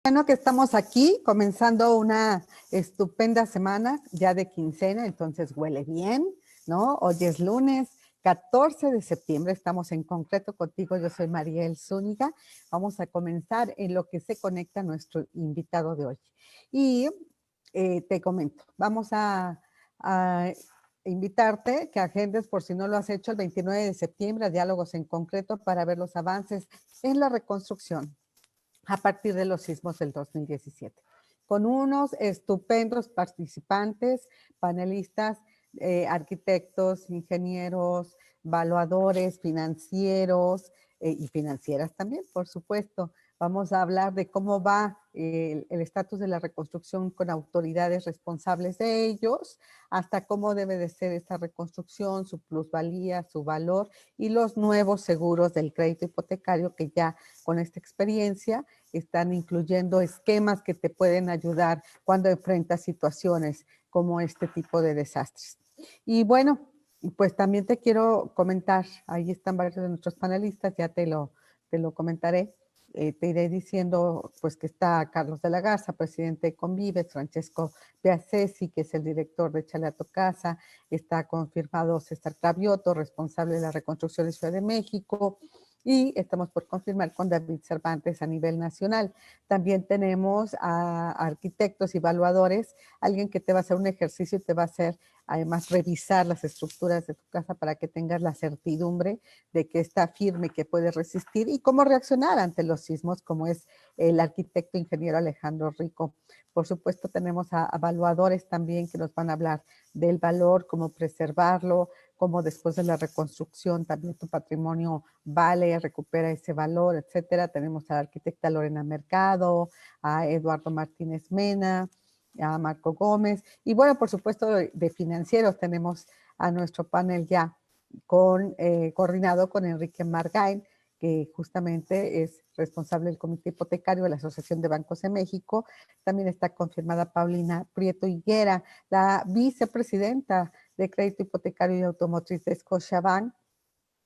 Bueno, que estamos aquí comenzando una estupenda semana ya de quincena, entonces huele bien, ¿no? Hoy es lunes 14 de septiembre, estamos en concreto contigo, yo soy Mariel Zúñiga. Vamos a comenzar en lo que se conecta a nuestro invitado de hoy. Y te comento, vamos a invitarte que agendes, por si no lo has hecho, el 29 de septiembre a Diálogos en Concreto para ver los avances en la reconstrucción a partir de los sismos del 2017, con unos estupendos participantes, panelistas, arquitectos, ingenieros, evaluadores, financieros y financieras también, por supuesto. Vamos a hablar de cómo va el estatus de la reconstrucción con autoridades responsables de ellos, hasta cómo debe de ser esta reconstrucción, su plusvalía, su valor y los nuevos seguros del crédito hipotecario que ya con esta experiencia están incluyendo esquemas que te pueden ayudar cuando enfrentas situaciones como este tipo de desastres. Y bueno, pues también te quiero comentar, ahí están varios de nuestros panelistas, ya te lo comentaré. Te iré diciendo pues que está Carlos de la Garza, presidente de Convives, Francesco Piazzesi, que es el director de Échale a tu Casa, está confirmado César Cravioto, responsable de la reconstrucción de Ciudad de México, y estamos por confirmar con David Cervantes a nivel nacional. También tenemos a arquitectos y evaluadores, alguien que te va a hacer un ejercicio y te va a hacer además revisar las estructuras de tu casa para que tengas la certidumbre de que está firme, que puede resistir y cómo reaccionar ante los sismos, como es el arquitecto ingeniero Alejandro Rico. Por supuesto, tenemos a evaluadores también que nos van a hablar del valor, cómo preservarlo, cómo después de la reconstrucción también tu patrimonio vale, recupera ese valor, etcétera. Tenemos a la arquitecta Lorena Mercado, a Eduardo Martínez Mena, a Marco Gómez, y bueno, por supuesto de financieros tenemos a nuestro panel ya coordinado con Enrique Margain, que justamente es responsable del Comité Hipotecario de la Asociación de Bancos de México. También está confirmada Paulina Prieto Higuera, la vicepresidenta de Crédito Hipotecario y Automotriz de Scotiabank.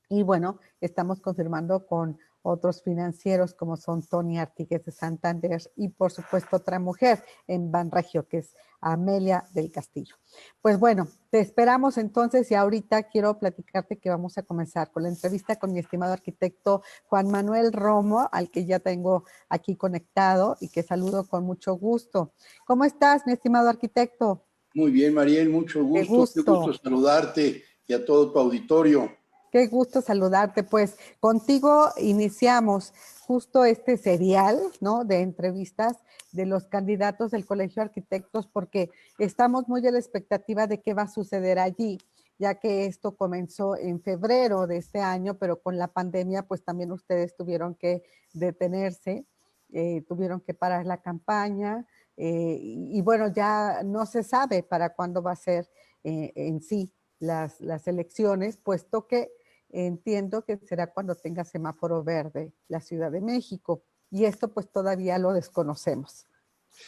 Y bueno, estamos confirmando con otros financieros como son Tony Artigues de Santander y por supuesto otra mujer en Banregio, que es Amelia del Castillo. Pues bueno, te esperamos entonces y ahorita quiero platicarte que vamos a comenzar con la entrevista con mi estimado arquitecto Juan Manuel Romo, al que ya tengo aquí conectado y que saludo con mucho gusto. ¿Cómo estás, mi estimado arquitecto? Muy bien, Mariel, mucho gusto. Qué gusto saludarte y a todo tu auditorio. Qué gusto saludarte. Pues contigo iniciamos justo este serial, ¿no?, de entrevistas de los candidatos del Colegio de Arquitectos, porque estamos muy a la expectativa de qué va a suceder allí, ya que esto comenzó en febrero de este año, pero con la pandemia, pues también ustedes tuvieron que detenerse, tuvieron que parar la campaña, y bueno, ya no se sabe para cuándo va a ser en sí las elecciones, puesto que entiendo que será cuando tenga semáforo verde la Ciudad de México. Y esto pues todavía lo desconocemos.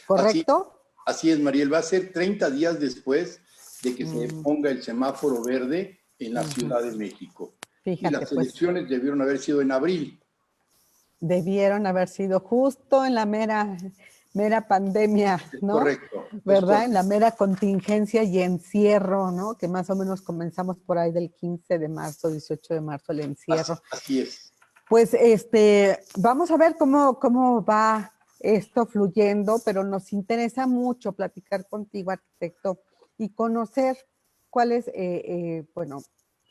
¿Correcto? Así es, Mariel. Va a ser 30 días después de que se ponga el semáforo verde en la Ciudad de México. Fíjate, y las elecciones pues, debieron haber sido en abril. Debieron haber sido justo en la mera pandemia, ¿no? Correcto. ¿Verdad? En la mera contingencia y encierro, ¿no? Que más o menos comenzamos por ahí del 15 de marzo, 18 de marzo el encierro. Así es. Pues vamos a ver cómo va esto fluyendo, pero nos interesa mucho platicar contigo, arquitecto, y conocer cuál es, bueno,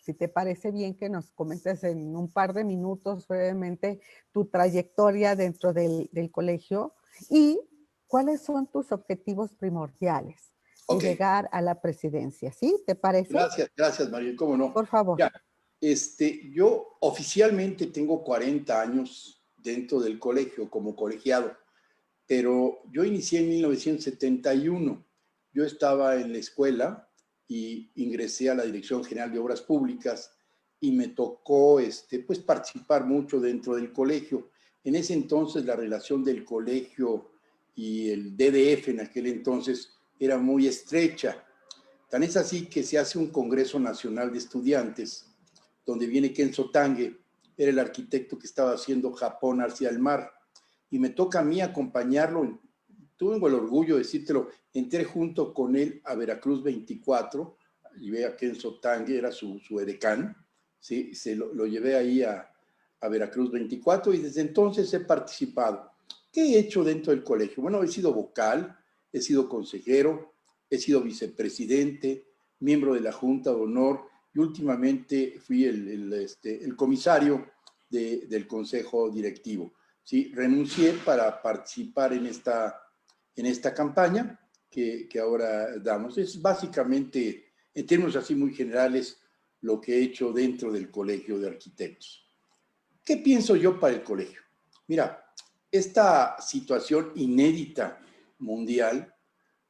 si te parece bien que nos comentes en un par de minutos brevemente tu trayectoria dentro del colegio y cuáles son tus objetivos primordiales de llegar a la presidencia, ¿sí? ¿Te parece? Gracias, Mariel, cómo no. Por favor. Ya, yo oficialmente tengo 40 años dentro del colegio como colegiado, pero yo inicié en 1971. Yo estaba en la escuela y ingresé a la Dirección General de Obras Públicas y me tocó pues participar mucho dentro del colegio. En ese entonces la relación del colegio y el DDF en aquel entonces era muy estrecha. Tan es así que se hace un Congreso Nacional de Estudiantes, donde viene Kenzo Tange, era el arquitecto que estaba haciendo Japón hacia el mar. y me toca a mí acompañarlo. Tengo el orgullo de decírtelo, entré junto con él a Veracruz 24, llevé a Kenzo Tange, era su edecán, ¿sí? Lo llevé ahí a Veracruz 24 y desde entonces he participado. ¿Qué he hecho dentro del colegio? Bueno, he sido vocal, he sido consejero, he sido vicepresidente, miembro de la Junta de Honor y últimamente fui el comisario del Consejo Directivo. ¿Sí? Renuncié para participar en esta campaña que ahora damos. Es básicamente, en términos así muy generales, lo que he hecho dentro del Colegio de Arquitectos. ¿Qué pienso yo para el colegio? Mira, esta situación inédita mundial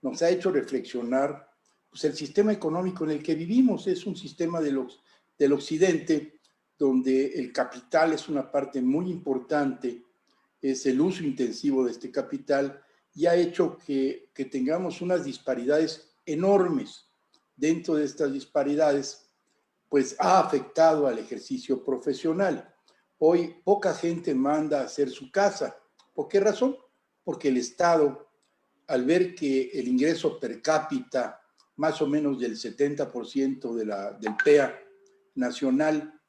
nos ha hecho reflexionar, pues el sistema económico en el que vivimos es un sistema del occidente donde el capital es una parte muy importante, es el uso intensivo de este capital y ha hecho que tengamos unas disparidades enormes. Dentro de estas disparidades, pues ha afectado al ejercicio profesional. Hoy poca gente manda a hacer su casa. ¿Por qué razón? Porque el Estado, al ver que el ingreso per cápita, más o menos del 70% del PEA nacional,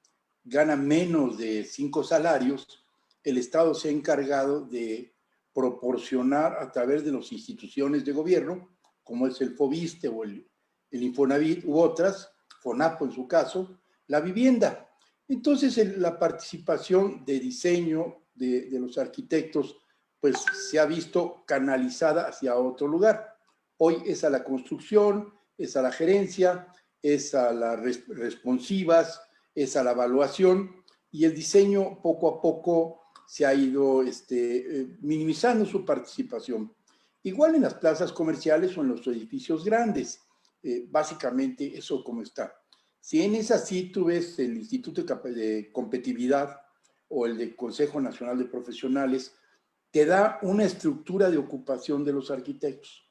gana menos de 5 salarios, el Estado se ha encargado de proporcionar a través de las instituciones de gobierno, como es el FOBISTE o el Infonavit u otras, FONAPO en su caso, la vivienda. Entonces, la participación de diseño de los arquitectos, pues se ha visto canalizada hacia otro lugar. Hoy es a la construcción, es a la gerencia, es a las responsivas, es a la evaluación, y el diseño poco a poco se ha ido minimizando su participación. Igual en las plazas comerciales o en los edificios grandes, básicamente eso como está. Si en esa sí tú ves el Instituto de Competitividad o el del Consejo Nacional de Profesionales, te da una estructura de ocupación de los arquitectos,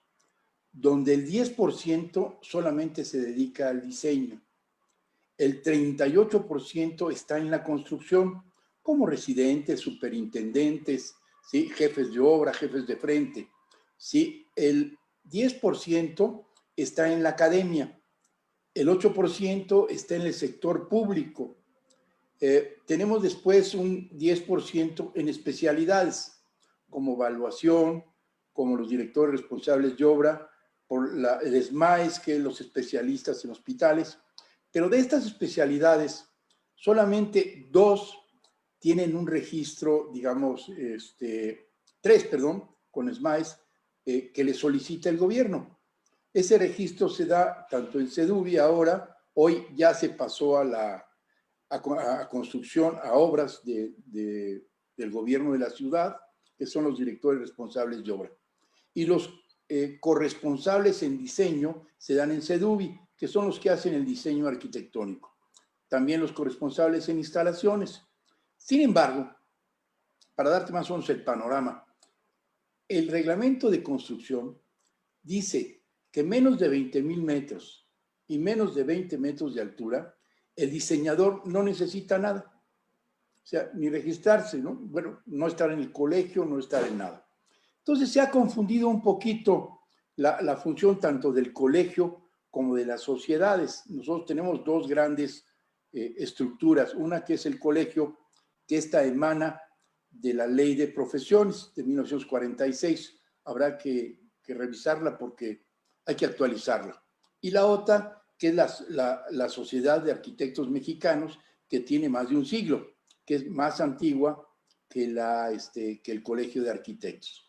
donde el 10% solamente se dedica al diseño, el 38% está en la construcción, como residentes, superintendentes, ¿sí? Jefes de obra, jefes de frente. ¿Sí? El 10% está en la academia, el 8% está en el sector público. Tenemos después un 10% en especialidades, como evaluación, como los directores responsables de obra, por el SMAES, que es los especialistas en hospitales. Pero de estas especialidades, solamente 2 tienen un registro, digamos, 3, con SMAES, que le solicita el gobierno. Ese registro se da tanto en CEDUBI ahora, hoy ya se pasó a construcción, a obras del gobierno de la ciudad, que son los directores responsables de obra. Y los corresponsables en diseño se dan en CEDUBI, que son los que hacen el diseño arquitectónico. También los corresponsables en instalaciones. Sin embargo, para darte más o menos el panorama, el reglamento de construcción dice que menos de 20,000 metros y menos de 20 metros de altura, el diseñador no necesita nada. O sea, ni registrarse, ¿no? Bueno, no estar en el colegio, no estar en nada. Entonces se ha confundido un poquito la función tanto del colegio como de las sociedades. Nosotros tenemos 2 grandes estructuras. Una que es el colegio, que esta emana de la Ley de Profesiones de 1946. Habrá que revisarla porque hay que actualizarla. Y la otra, que es la Sociedad de Arquitectos Mexicanos, que tiene más de un siglo, que es más antigua que el Colegio de Arquitectos.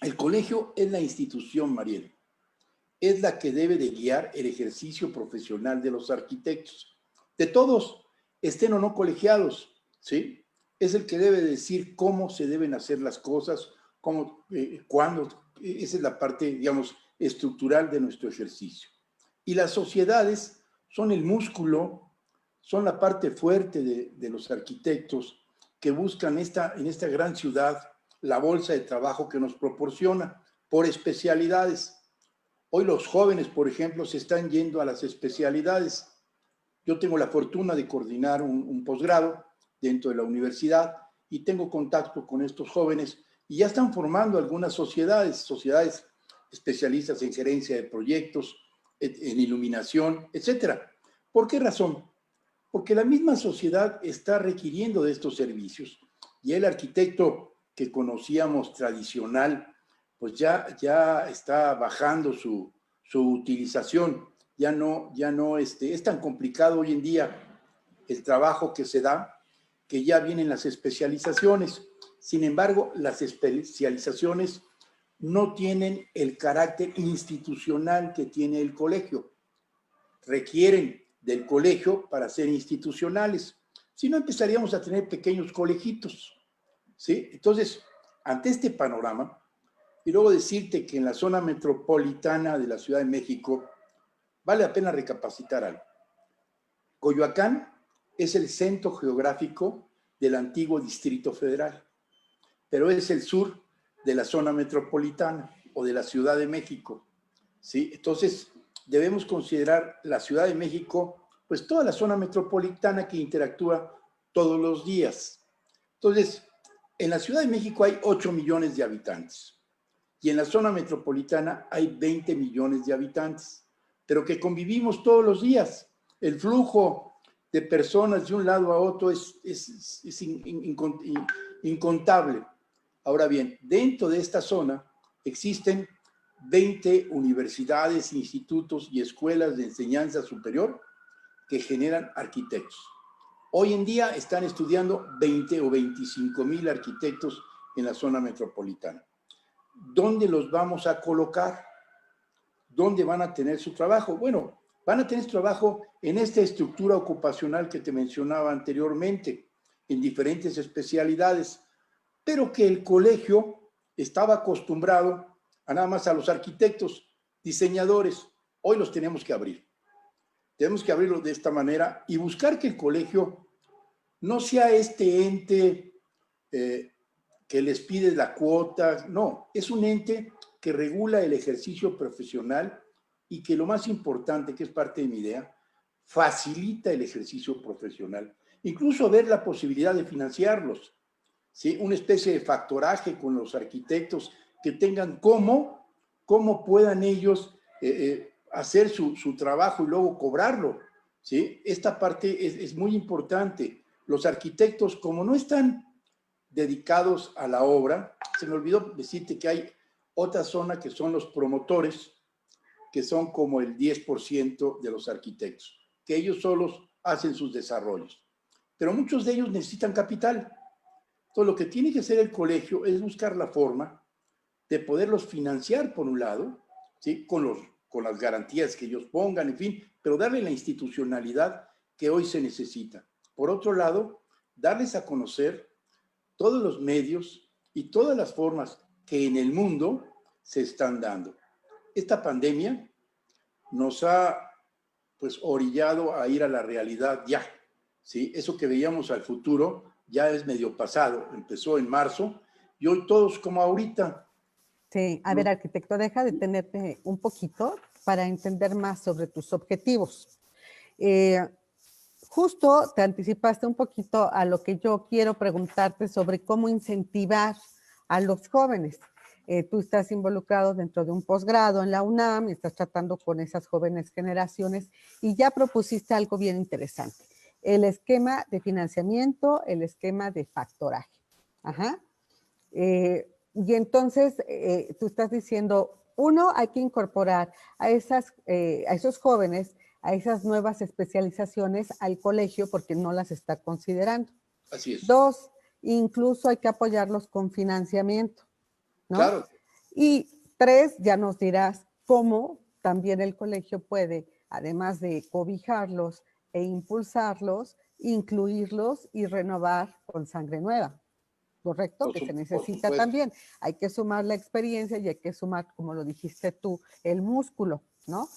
El colegio es la institución, Mariel, es la que debe de guiar el ejercicio profesional de los arquitectos, de todos, estén o no colegiados, ¿sí? Es el que debe decir cómo se deben hacer las cosas, cómo, cuándo. Esa es la parte, digamos, estructural de nuestro ejercicio. Y las sociedades son el músculo, son la parte fuerte de los arquitectos que buscan en esta gran ciudad la bolsa de trabajo que nos proporciona por especialidades. Hoy los jóvenes, por ejemplo, se están yendo a las especialidades. Yo tengo la fortuna de coordinar un posgrado dentro de la universidad y tengo contacto con estos jóvenes y ya están formando algunas sociedades especialistas en gerencia de proyectos, en iluminación, etcétera. ¿Por qué razón? Porque la misma sociedad está requiriendo de estos servicios y el arquitecto que conocíamos tradicional, pues ya está bajando su utilización. Ya no es tan complicado hoy en día el trabajo que se da, que ya vienen las especializaciones. Sin embargo, las especializaciones no tienen el carácter institucional que tiene el colegio. Requieren del colegio para ser institucionales. Si no, empezaríamos a tener pequeños colegitos, ¿sí? Entonces, ante este panorama, y luego decirte que en la zona metropolitana de la Ciudad de México vale la pena recapacitar algo. Coyoacán es el centro geográfico del antiguo Distrito Federal, pero es el sur de la zona metropolitana o de la Ciudad de México, ¿sí? Entonces, debemos considerar la Ciudad de México, pues toda la zona metropolitana que interactúa todos los días. Entonces, en la Ciudad de México hay 8 millones de habitantes y en la zona metropolitana hay 20 millones de habitantes, pero que convivimos todos los días. El flujo de personas de un lado a otro es incontable. Ahora bien, dentro de esta zona existen 20 universidades, institutos y escuelas de enseñanza superior que generan arquitectos. Hoy en día están estudiando 20 o 25,000 arquitectos en la zona metropolitana. ¿Dónde los vamos a colocar? ¿Dónde van a tener su trabajo? Bueno, van a tener su trabajo en esta estructura ocupacional que te mencionaba anteriormente, en diferentes especialidades, pero que el colegio estaba acostumbrado a nada más a los arquitectos, diseñadores. Hoy los tenemos que abrir. Tenemos que abrirlo de esta manera y buscar que el colegio no sea este ente que les pide la cuota. No, es un ente que regula el ejercicio profesional y que lo más importante, que es parte de mi idea, facilita el ejercicio profesional. Incluso ver la posibilidad de financiarlos, ¿sí? Una especie de factoraje con los arquitectos que tengan cómo puedan ellos hacer su trabajo y luego cobrarlo, ¿sí? Esta parte es muy importante. Los arquitectos, como no están dedicados a la obra, se me olvidó decirte que hay otra zona que son los promotores, que son como el 10% de los arquitectos, que ellos solos hacen sus desarrollos. Pero muchos de ellos necesitan capital. Entonces, lo que tiene que hacer el colegio es buscar la forma de poderlos financiar, por un lado, ¿sí? Con las garantías que ellos pongan, en fin, pero darle la institucionalidad que hoy se necesita. Por otro lado, darles a conocer todos los medios y todas las formas que en el mundo se están dando. Esta pandemia nos ha, pues, orillado a ir a la realidad ya, ¿sí? Eso que veíamos al futuro ya es medio pasado, empezó en marzo y hoy todos como ahorita. Sí, a ver, arquitecto, deja de detenerte un poquito para entender más sobre tus objetivos. Eh, Justo te anticipaste un poquito a lo que yo quiero preguntarte sobre cómo incentivar a los jóvenes. Tú estás involucrado dentro de un posgrado en la UNAM, estás tratando con esas jóvenes generaciones y ya propusiste algo bien interesante, el esquema de financiamiento, el esquema de factoraje. Ajá. Y entonces tú estás diciendo, uno, hay que incorporar a esos jóvenes, a esas nuevas especializaciones al colegio porque no las está considerando. Así es. Dos, incluso hay que apoyarlos con financiamiento, ¿no? Claro. Y tres, ya nos dirás cómo también el colegio puede, además de cobijarlos e impulsarlos, incluirlos y renovar con sangre nueva. ¿Correcto? Que se necesita también. Hay que sumar la experiencia y hay que sumar, como lo dijiste tú, el músculo, ¿no?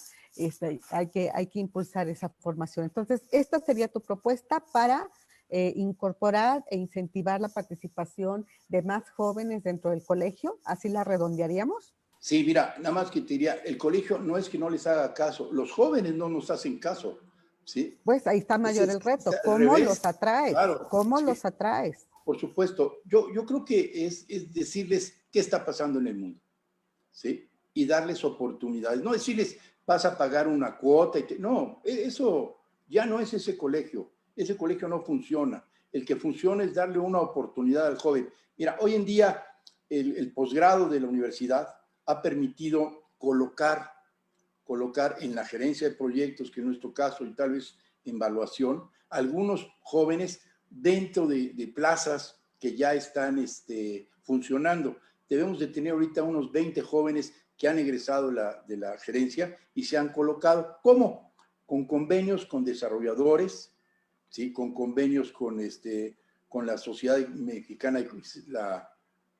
Hay que impulsar esa formación. Entonces, esta sería tu propuesta para incorporar e incentivar la participación de más jóvenes dentro del colegio. ¿Así la redondearíamos? Sí, mira, nada más que te diría, el colegio no es que no les haga caso, los jóvenes no nos hacen caso, ¿sí? Pues ahí está mayor el reto. Al ¿Cómo revés, los atraes? claro. ¿Cómo Sí. los atraes? por supuesto. Yo creo que es decirles qué está pasando en el mundo, ¿sí? Y darles oportunidades. No decirles, vas a pagar una cuota. No, eso ya no es ese colegio. Ese colegio no funciona. El que funciona es darle una oportunidad al joven. Mira, hoy en día el posgrado de la universidad ha permitido colocar en la gerencia de proyectos, que en nuestro caso, y tal vez en evaluación, algunos jóvenes dentro de plazas que ya están funcionando. Debemos de tener ahorita unos 20 jóvenes que han egresado de la gerencia y se han colocado. ¿Cómo? Con convenios con desarrolladores, ¿sí? Con convenios con la Sociedad Mexicana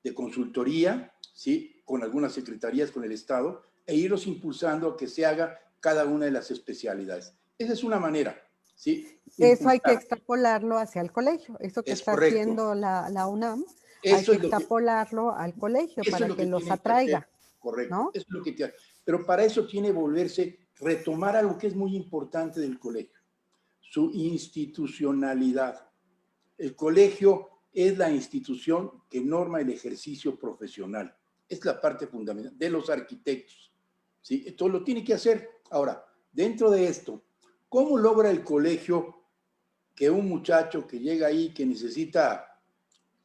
de Consultoría, ¿sí? Con algunas secretarías, con el Estado, e irlos impulsando a que se haga cada una de las especialidades. Esa es una manera, ¿sí? Eso hay que Impulsar. extrapolarlo hacia el colegio. Eso que Es está correcto. haciendo la UNAM, hay Eso que es lo que, extrapolarlo al colegio eso es para lo que que los tienen que hacer, atraiga, correcto. ¿no? Eso es lo que tiene. Pero para eso tiene que volverse, retomar algo que es muy importante del colegio, su institucionalidad. El colegio es la institución que norma el ejercicio profesional. Es la parte fundamental de los arquitectos, ¿sí? Entonces lo tiene que hacer. Ahora, dentro de esto, ¿cómo logra el colegio que un muchacho que llega ahí, que necesita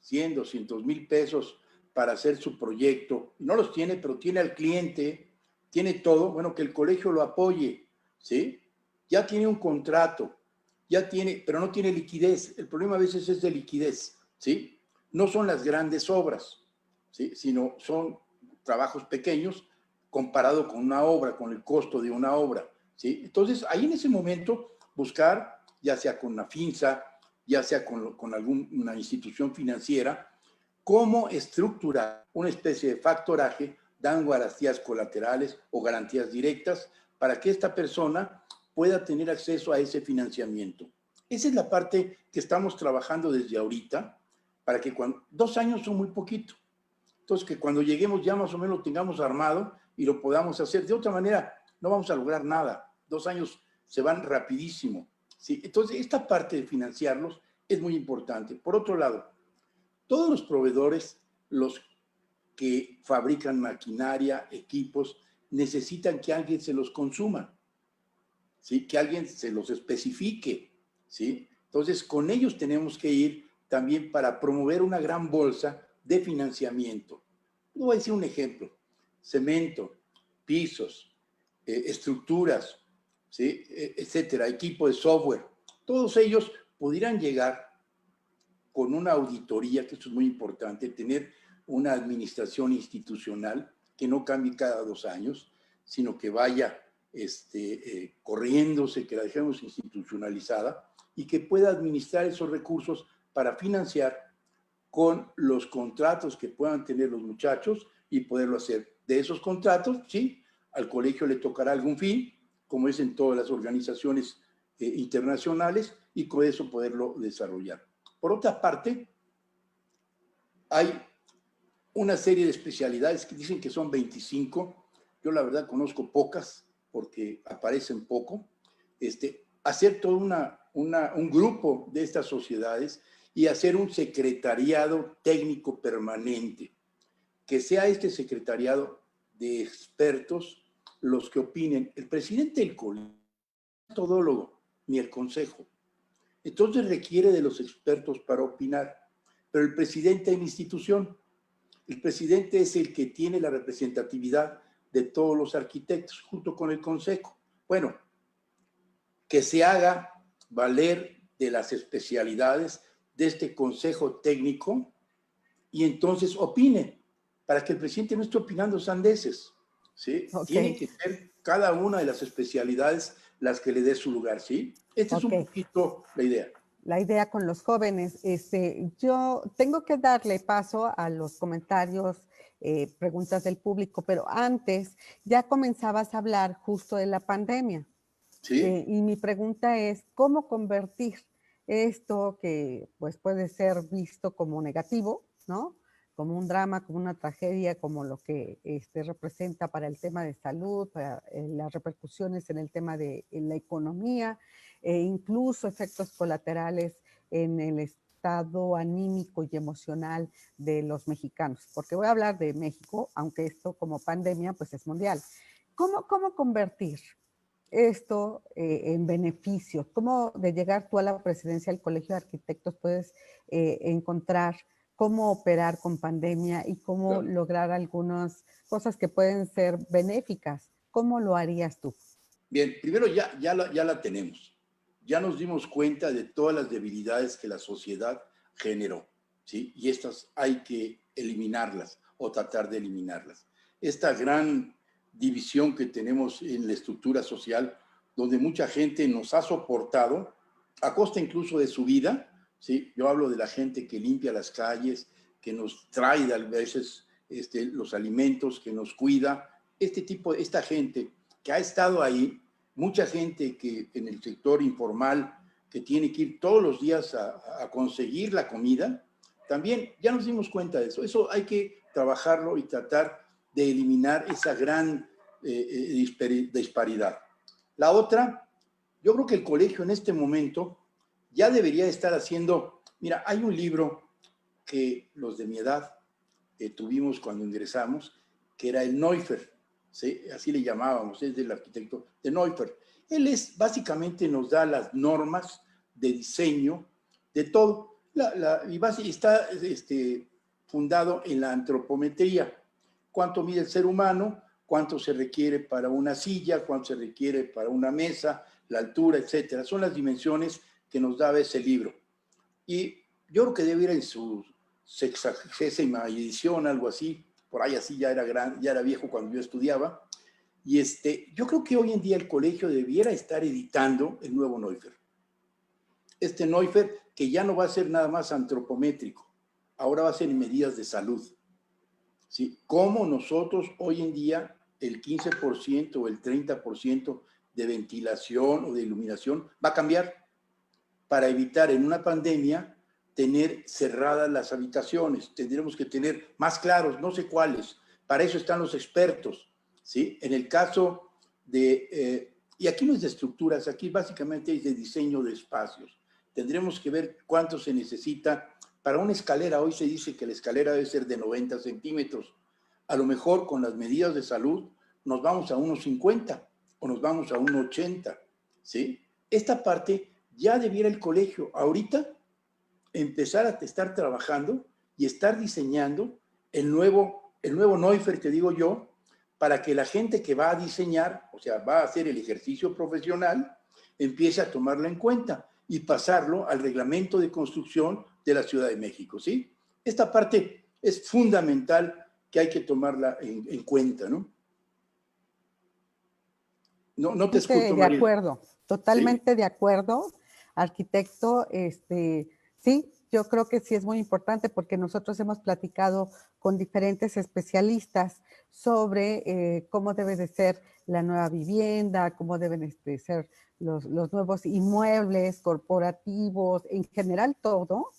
100, 200 mil pesos para hacer su proyecto, no los tiene, pero tiene al cliente, tiene todo, bueno, que el colegio lo apoye, ¿sí? Ya tiene un contrato, ya tiene, pero no tiene liquidez. El problema a veces es de liquidez, ¿sí? No son las grandes obras, ¿sí? Sino son trabajos pequeños comparado con una obra, con el costo de una obra, ¿sí? Entonces, ahí en ese momento buscar, ya sea con la FINSA, ya sea con alguna institución financiera, cómo estructurar una especie de factoraje, dando garantías colaterales o garantías directas para que esta persona pueda tener acceso a ese financiamiento. Esa es la parte que estamos trabajando desde ahorita, para que 2 años son muy poquito. Entonces, que cuando lleguemos ya más o menos lo tengamos armado y lo podamos hacer. De otra manera, no vamos a lograr nada. 2 años se van rapidísimo, ¿sí? Entonces, esta parte de financiarlos es muy importante. Por otro lado, todos los proveedores, los que fabrican maquinaria, equipos, necesitan que alguien se los consuma, ¿sí? Que alguien se los especifique, ¿sí? Entonces, con ellos tenemos que ir también para promover una gran bolsa de financiamiento. Voy a decir un ejemplo: cemento, pisos, estructuras, ¿sí? Etcétera, equipo de software. Todos ellos pudieran llegar con una auditoría, que esto es muy importante, tener una administración institucional que no cambie cada 2 años, sino que vaya corriéndose, que la dejemos institucionalizada y que pueda administrar esos recursos para financiar con los contratos que puedan tener los muchachos y poderlo hacer. De esos contratos, sí, al colegio le tocará algún fin, como es en todas las organizaciones internacionales, y con eso poderlo desarrollar. Por otra parte, hay una serie de especialidades que dicen que son 25. Yo la verdad conozco pocas porque aparecen poco. Hacer todo un grupo de estas sociedades y hacer un secretariado técnico permanente, que sea este secretariado de expertos los que opinen. El presidente del colegio no es todólogo, ni el consejo. Entonces requiere de los expertos para opinar. Pero el presidente de la institución, el presidente es el que tiene la representatividad de todos los arquitectos junto con el consejo. Bueno, que se haga valer de las especialidades de este consejo técnico y entonces opine, para que el presidente no esté opinando sandeces, ¿sí? Ok, Tienen que ser cada una de las especialidades las que le dé su lugar, ¿sí? Esta es ok. un poquito la idea. La idea con los jóvenes. Yo tengo que darle paso a los comentarios, preguntas del público, pero antes ya comenzabas a hablar justo de la pandemia. ¿Sí? Y mi pregunta es, ¿cómo convertir esto que pues puede ser visto como negativo, ¿no? Como un drama, como una tragedia, como lo que representa para el tema de salud, para las repercusiones en el tema de en la economía, e incluso efectos colaterales en estado anímico y emocional de los mexicanos? Porque voy a hablar de México, aunque esto como pandemia pues es mundial. ¿Cómo convertir esto en beneficios? ¿Cómo de llegar tú a la presidencia del Colegio de Arquitectos puedes encontrar cómo operar con pandemia y cómo Claro. lograr algunas cosas que pueden ser benéficas? ¿Cómo lo harías tú? Bien, primero ya la tenemos. Ya nos dimos cuenta de todas las debilidades que la sociedad generó, ¿sí? Y estas hay que eliminarlas o tratar de eliminarlas. Esta gran división que tenemos en la estructura social, donde mucha gente nos ha soportado, a costa incluso de su vida, ¿sí? Yo hablo de la gente que limpia las calles, que nos trae a veces los alimentos, que nos cuida. Esta gente que ha estado ahí, mucha gente que en el sector informal, que tiene que ir todos los días a conseguir la comida, también ya nos dimos cuenta de eso. Eso hay que trabajarlo y tratar de eliminar esa gran disparidad. La otra, yo creo que el colegio en este momento ya debería estar haciendo, mira, hay un libro que los de mi edad tuvimos cuando ingresamos, que era el Neufert, ¿sí? Así le llamábamos, es del arquitecto de Neufert. Él básicamente nos da las normas de diseño de todo, y está fundado en la antropometría. ¿Cuánto mide el ser humano? ¿Cuánto se requiere para una silla? ¿Cuánto se requiere para una mesa? La altura, etcétera. Son las dimensiones que nos daba ese libro. Y yo creo que debe ir en su 60ª edición, algo así, por ahí así, ya era viejo cuando yo estudiaba, y yo creo que hoy en día el colegio debiera estar editando el nuevo Neufert. Este Neufert que ya no va a ser nada más antropométrico, ahora va a ser en medidas de salud. ¿Sí? Cómo nosotros hoy en día el 15% o el 30% de ventilación o de iluminación va a cambiar para evitar en una pandemia tener cerradas las habitaciones. Tendremos que tener más claros, no sé cuáles. Para eso están los expertos, ¿sí? En el caso de, y aquí no es de estructuras, aquí básicamente es de diseño de espacios. Tendremos que ver cuánto se necesita. Para una escalera, hoy se dice que la escalera debe ser de 90 centímetros. A lo mejor con las medidas de salud nos vamos a unos 50 o nos vamos a unos 80, ¿sí? Esta parte ya debiera el colegio ahorita empezar a estar trabajando y estar diseñando el nuevo Neufert, te digo yo, para que la gente que va a diseñar, o sea, va a hacer el ejercicio profesional, empiece a tomarlo en cuenta y pasarlo al reglamento de construcción de la Ciudad de México, ¿sí? Esta parte es fundamental que hay que tomarla en cuenta, ¿no? No te escucho, De María. acuerdo, ¿Sí? totalmente de acuerdo, arquitecto. Sí, yo creo que sí es muy importante porque nosotros hemos platicado con diferentes especialistas sobre cómo debe de ser la nueva vivienda, cómo deben ser los nuevos inmuebles corporativos, en general todo,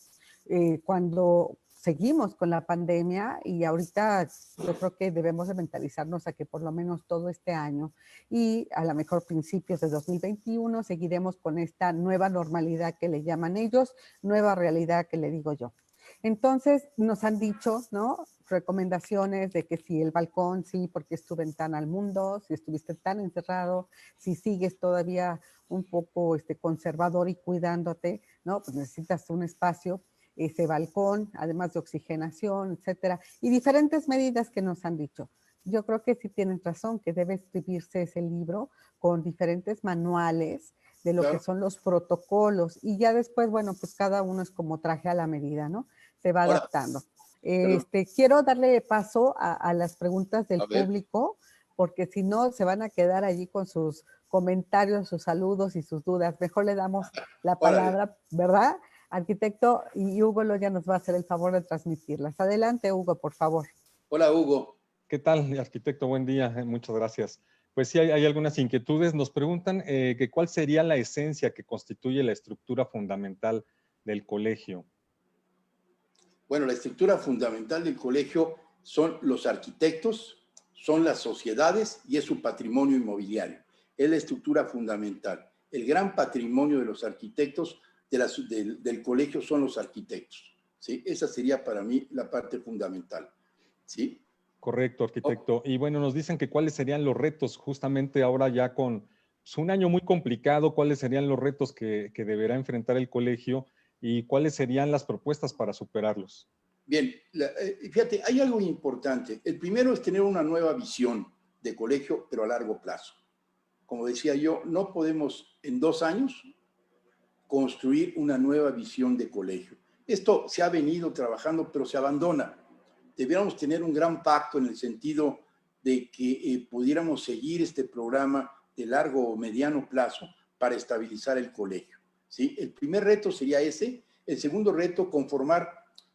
cuando seguimos con la pandemia y ahorita yo creo que debemos de mentalizarnos a que por lo menos todo este año y a lo mejor principios de 2021 seguiremos con esta nueva normalidad que le llaman ellos, nueva realidad que le digo yo. Entonces nos han dicho, ¿no? Recomendaciones de que si el balcón, sí, porque es tu ventana al mundo, si estuviste tan encerrado, si sigues todavía un poco conservador y cuidándote, ¿no? Pues necesitas un espacio, ese balcón, además de oxigenación, etcétera, y diferentes medidas que nos han dicho. Yo creo que sí tienen razón, que debe escribirse ese libro con diferentes manuales de lo que Claro. son los protocolos y ya después, bueno, pues cada uno es como traje a la medida, ¿no? Se va Ahora, adaptando. pero, Quiero darle paso a las preguntas del a ver, público, porque si no se van a quedar allí con sus comentarios, sus saludos y sus dudas. Mejor le damos la órale. palabra, ¿verdad? Arquitecto, y Hugo ya nos va a hacer el favor de transmitirlas. Adelante, Hugo, por favor. Hola, Hugo. ¿Qué tal, arquitecto? Buen día, muchas gracias. Pues sí, hay algunas inquietudes. Nos preguntan que cuál sería la esencia que constituye la estructura fundamental del colegio. Bueno, la estructura fundamental del colegio son los arquitectos, son las sociedades y es su patrimonio inmobiliario. Es la estructura fundamental. El gran patrimonio de los arquitectos del colegio son los arquitectos, ¿sí? Esa sería para mí la parte fundamental, ¿sí? Correcto, arquitecto. Y bueno, nos dicen que cuáles serían los retos justamente ahora ya con pues, un año muy complicado, cuáles serían los retos que deberá enfrentar el colegio y cuáles serían las propuestas para superarlos. Bien, fíjate, hay algo importante. El primero es tener una nueva visión de colegio, pero a largo plazo. Como decía yo, no podemos en 2 años construir una nueva visión de colegio. Esto se ha venido trabajando, pero se abandona. Debiéramos tener un gran pacto en el sentido de que pudiéramos seguir este programa de largo o mediano plazo para estabilizar el colegio, ¿sí? El primer reto sería ese. El segundo reto, conformar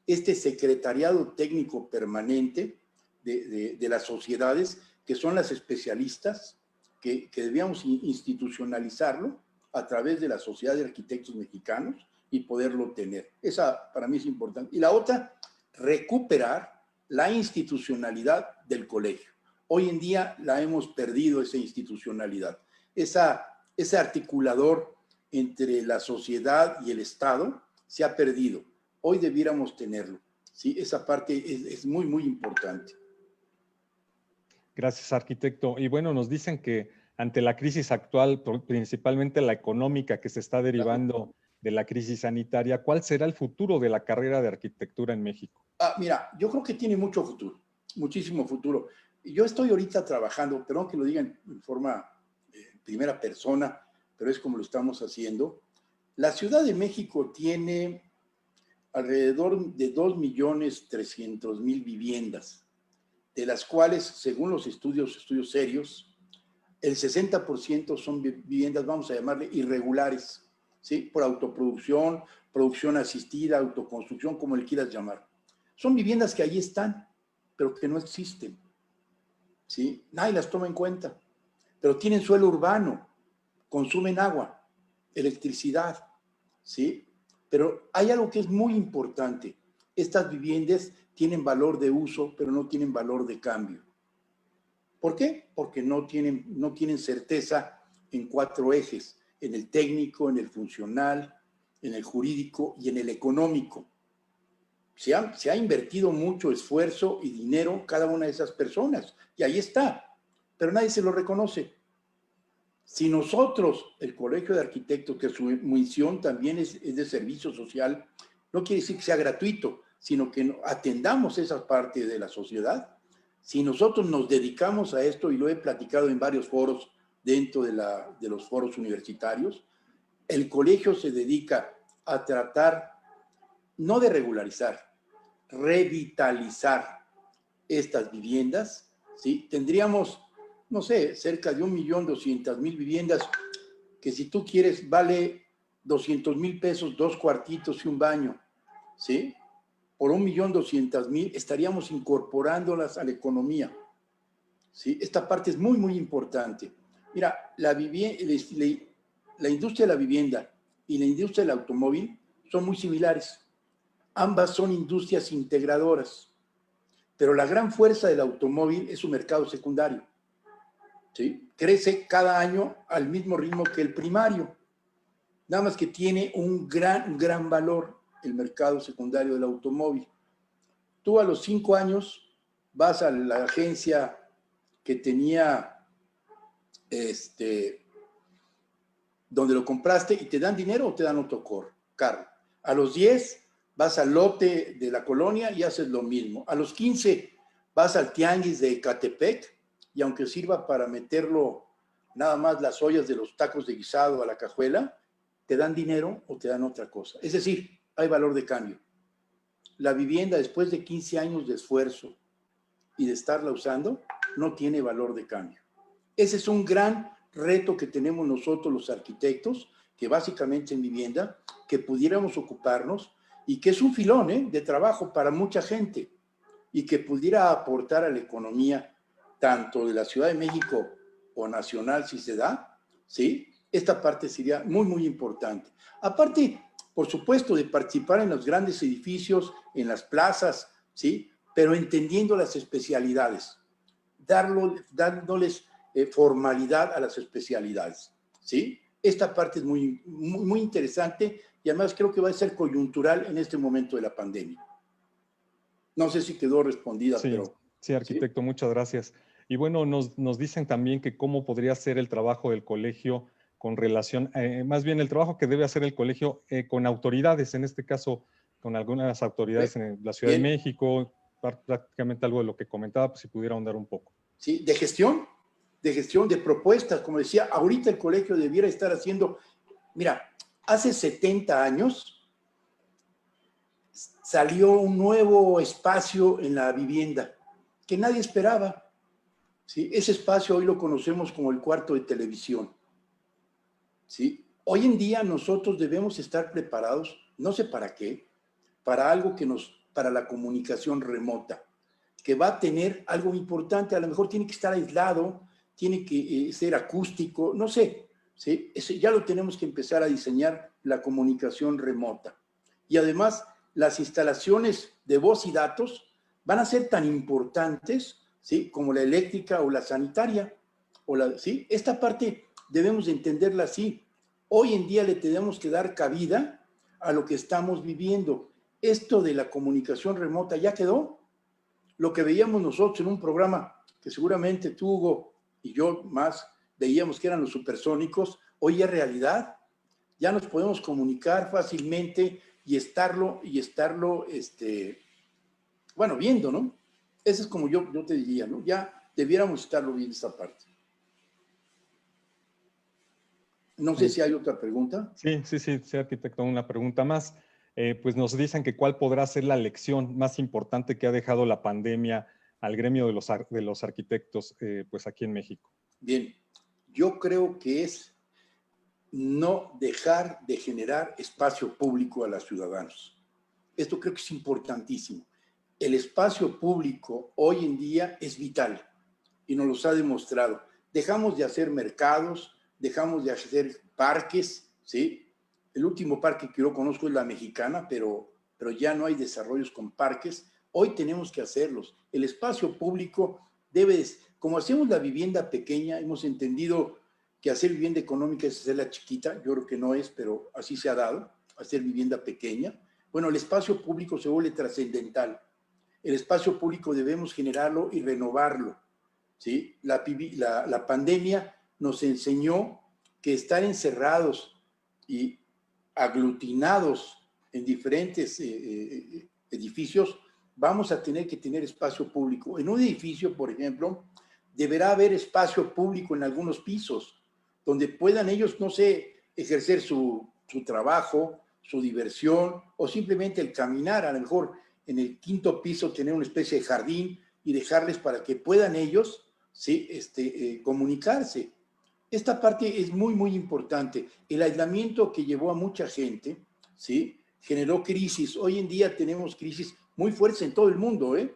este secretariado técnico permanente de las sociedades, que son las especialistas, que debíamos institucionalizarlo a través de la Sociedad de Arquitectos Mexicanos y poderlo tener. Esa para mí es importante. Y la otra, recuperar la institucionalidad del colegio. Hoy en día la hemos perdido, esa institucionalidad. Ese articulador entre la sociedad y el Estado se ha perdido. Hoy debiéramos tenerlo, ¿sí? Esa parte es muy, muy importante. Gracias, arquitecto. Y bueno, nos dicen que ante la crisis actual, principalmente la económica que se está derivando de la crisis sanitaria, ¿cuál será el futuro de la carrera de arquitectura en México? Mira, yo creo que tiene mucho futuro, muchísimo futuro. Yo estoy ahorita trabajando, perdón que lo diga en forma primera persona, pero es como lo estamos haciendo. La Ciudad de México tiene alrededor de 2.300.000 viviendas, de las cuales, según los estudios serios, el 60% son viviendas, vamos a llamarle, irregulares, ¿sí? Por autoproducción, producción asistida, autoconstrucción, como le quieras llamar. Son viviendas que ahí están, pero que no existen, ¿sí? Nadie las toma en cuenta, pero tienen suelo urbano, consumen agua, electricidad, ¿sí? Pero hay algo que es muy importante. Estas viviendas tienen valor de uso, pero no tienen valor de cambio. ¿Por qué? Porque no tienen certeza en 4 ejes, en el técnico, en el funcional, en el jurídico y en el económico. Se ha invertido mucho esfuerzo y dinero cada una de esas personas, y ahí está, pero nadie se lo reconoce. Si nosotros, el Colegio de Arquitectos, que su misión también es de servicio social, no quiere decir que sea gratuito, sino que atendamos esa parte de la sociedad. Si nosotros nos dedicamos a esto, y lo he platicado en varios foros dentro de los foros universitarios, el colegio se dedica a tratar, no de regularizar, revitalizar estas viviendas, ¿sí? Tendríamos, no sé, cerca de 1.200.000 viviendas que, si tú quieres, vale 200,000 pesos, 2 cuartitos y un baño, ¿sí? Por 1.200.000 estaríamos incorporándolas a la economía, ¿sí? Esta parte es muy, muy importante. Mira, la industria de la vivienda y la industria del automóvil son muy similares. Ambas son industrias integradoras, pero la gran fuerza del automóvil es su mercado secundario, ¿sí? Crece cada año al mismo ritmo que el primario, nada más que tiene un gran valor el mercado secundario del automóvil. Tú a los 5 años vas a la agencia que tenía donde lo compraste y te dan dinero o te dan otro carro. A los 10 vas al lote de la colonia y haces lo mismo. A los 15 vas al tianguis de Ecatepec y, aunque sirva para meterlo nada más las ollas de los tacos de guisado a la cajuela, te dan dinero o te dan otra cosa. Es decir, hay valor de cambio. La vivienda, después de 15 años de esfuerzo y de estarla usando, no tiene valor de cambio. Ese es un gran reto que tenemos nosotros los arquitectos, que básicamente en vivienda, que pudiéramos ocuparnos, y que es un filón de trabajo para mucha gente, y que pudiera aportar a la economía tanto de la Ciudad de México o nacional, si se da, ¿sí? Esta parte sería muy, muy importante. Aparte, por supuesto, de participar en los grandes edificios, en las plazas, ¿sí? Pero entendiendo las especialidades, dándoles formalidad a las especialidades, ¿sí? Esta parte es muy interesante y además creo que va a ser coyuntural en este momento de la pandemia. No sé si quedó respondida, Sí, pero... sí, arquitecto, muchas gracias. Y bueno, nos dicen también que cómo podría ser el trabajo del colegio con relación, más bien el trabajo que debe hacer el colegio con autoridades, en este caso con algunas autoridades en la Ciudad de Bien. México, prácticamente algo de lo que comentaba, pues si pudiera ahondar un poco. ¿Sí? De gestión, de propuestas. Como decía, ahorita el colegio debiera estar haciendo... Mira, hace 70 años salió un nuevo espacio en la vivienda que nadie esperaba. ¿Sí? Ese espacio hoy lo conocemos como el cuarto de televisión. ¿Sí? Hoy en día nosotros debemos estar preparados, no sé para qué, para algo para la comunicación remota, que va a tener algo importante, a lo mejor tiene que estar aislado, tiene que ser acústico, no sé, ¿sí? Ya lo tenemos que empezar a diseñar, la comunicación remota. Y además, las instalaciones de voz y datos van a ser tan importantes, ¿sí? Como la eléctrica o la sanitaria, ¿sí? Esta parte debemos de entenderla así. Hoy en día le tenemos que dar cabida a lo que estamos viviendo. Esto de la comunicación remota ya quedó. Lo que veíamos nosotros en un programa que seguramente tú, Hugo, y yo más veíamos que eran los supersónicos, hoy es realidad. Ya nos podemos comunicar fácilmente y estarlo bueno, viendo, ¿no? Eso es como yo te diría, ¿no? Ya debiéramos estarlo viendo esta parte. No sé si hay otra pregunta. Sí, arquitecto, una pregunta más. Pues nos dicen que cuál podrá ser la lección más importante que ha dejado la pandemia al gremio de los arquitectos, pues aquí en México. Bien, yo creo que es no dejar de generar espacio público a los ciudadanos. Esto creo que es importantísimo. El espacio público hoy en día es vital y nos los ha demostrado. Dejamos de hacer mercados, dejamos de hacer parques, ¿sí? El último parque que yo conozco es la Mexicana, pero ya no hay desarrollos con parques. Hoy tenemos que hacerlos. El espacio público debe, como hacemos la vivienda pequeña, hemos entendido que hacer vivienda económica es hacerla chiquita, yo creo que no es, pero así se ha dado, hacer vivienda pequeña. Bueno, el espacio público se vuelve trascendental. El espacio público debemos generarlo y renovarlo, ¿sí? La pandemia nos enseñó que estar encerrados y aglutinados en diferentes edificios, vamos a tener que tener espacio público. En un edificio, por ejemplo, deberá haber espacio público en algunos pisos, donde puedan ellos, no sé, ejercer su trabajo, su diversión, o simplemente el caminar, a lo mejor en el quinto piso tener una especie de jardín y dejarles para que puedan ellos, ¿sí? Comunicarse. Esta parte es muy importante. El aislamiento que llevó a mucha gente, ¿sí? Generó crisis. Hoy en día tenemos crisis muy fuertes en todo el mundo, ¿eh?